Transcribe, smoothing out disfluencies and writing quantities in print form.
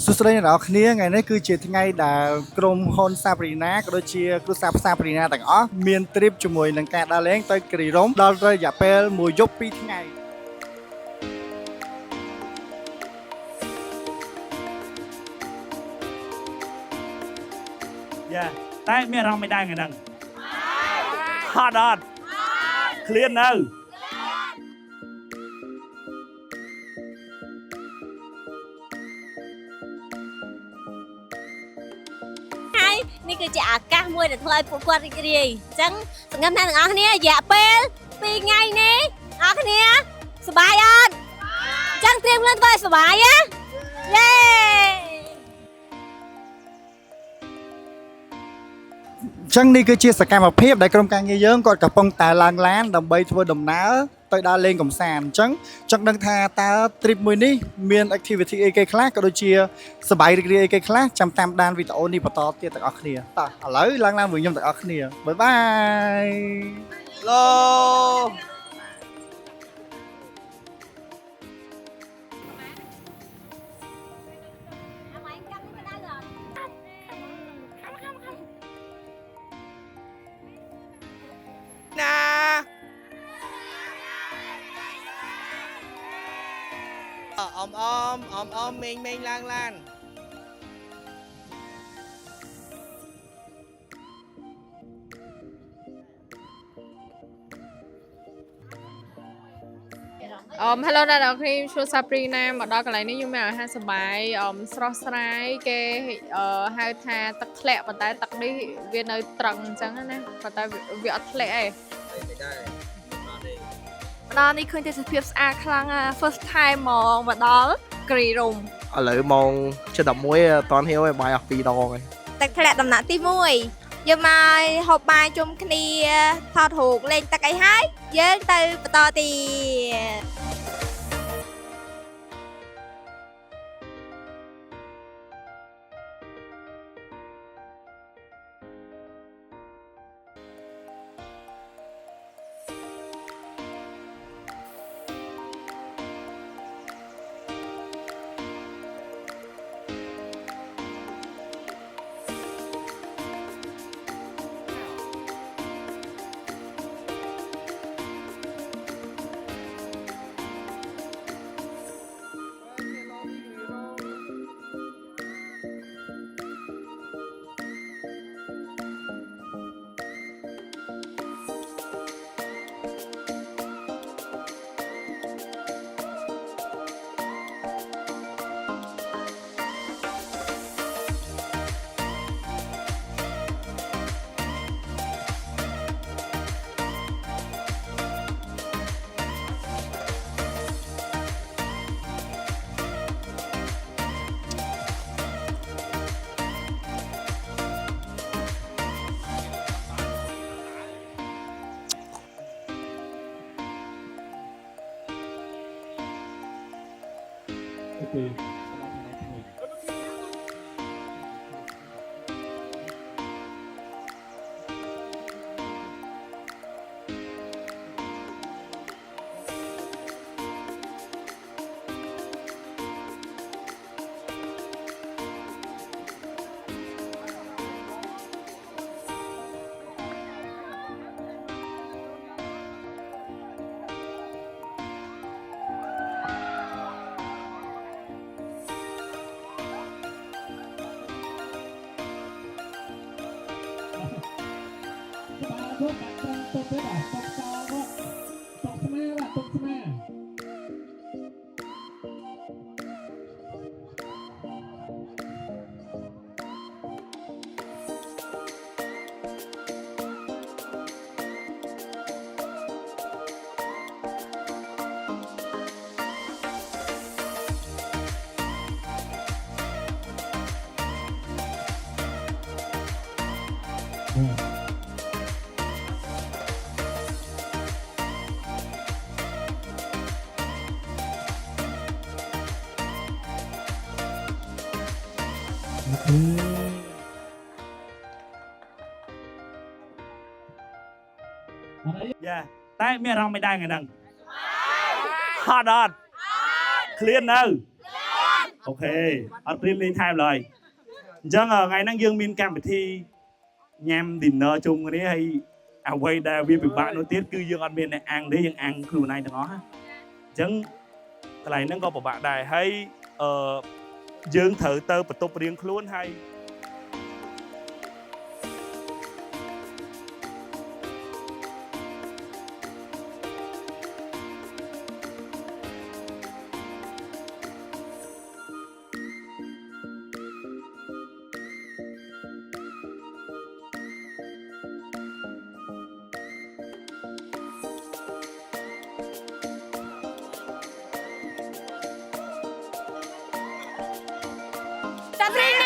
สุดท้ายเราคนี้ไงนี่คือเจตไงด่ากรมฮอนซาปรีนาก็โดยเชียร์ครูซาปรีนาต่างอ๋อเมียนทริปจมวยนังการดาเล้งตัวกรีร่มดอลระยะเปลมวยยกปีที่ไงย่าแต่เมียเราไม่ได้ไงดังฮอดอดเคลียร์เนอนี่คือจะอากาศมวยแต่ทลายปวดกวาดรีจังสังเกตทางอันนี้อย่าเป็นปีไงนี่อันนี้สบายอ่ะจังเตรียมเงินไปสบายอ่ะเย้จังนี่คือเชียร์สกายมาเพียบได้กรมการเงินเยอะก่อนกับปงตาลางล้านดำใบทัวดำน้าตัวดาเลงกับแซนจังดังทาตาทริปมวยนี่เมียนแอคทิวิตี้เอเกคลาก็โดยเชียร์สบายรีเอเกคลาจำตามดานวิดีโอนี่ปต่อเตี้ยตะอักเนียต่อเลยล้างมือยมตะอักเนียบ๊ายบายโล nè ôm mình lan lan Hello អ្នកនរគ្នាខ្ញុំឈ្មោះសាព្រីណាមកដល់កន្លែងនេះខ្ញុំមានអាហារសប្បាយស្រស់ស្រាយគេហៅថាទឹកធ្លាក់ប៉ុន្តែទឹកនេះវានៅត្រង់អញ្ចឹងណាប៉ុន្តែវាអត់ធ្លាក់ទេម្ដងនេះឃើញទេសភាពស្អាតខ្លាំង first time មកដល់ Green Room ឥឡូវម៉ោង7:11អត់តាន់ហៀវឯងបាយអស់2ដងឯង ទឹកធ្លាក់ដំណាក់ទី1យើងមកហូបបាយជុំគ្នាថតរូបលេងទឹកអីហើយយើងទៅបន្តទៀត ย่าแต่เมียเราไม่ได้ไงดังฮอดอดเคลียร์เนอ អូខេអត់ព្រៀមលេងថែមឡើយអញ្ចឹងថ្ងៃហ្នឹងយើងមានកម្មវិធីញ៉ាំ dinner ជុំគ្នាហើយអ្វីដែលវាពិបាកនោះទៀតគឺយើងអត់មានអ្នកអាំងទេយើងអាំងខ្លួនឯងទាំងអស់ណាអញ្ចឹងកន្លែងហ្នឹងក៏ពិបាកដែរហើយយើងត្រូវទៅបន្ទប់រៀងខ្លួនហើយសាព្រី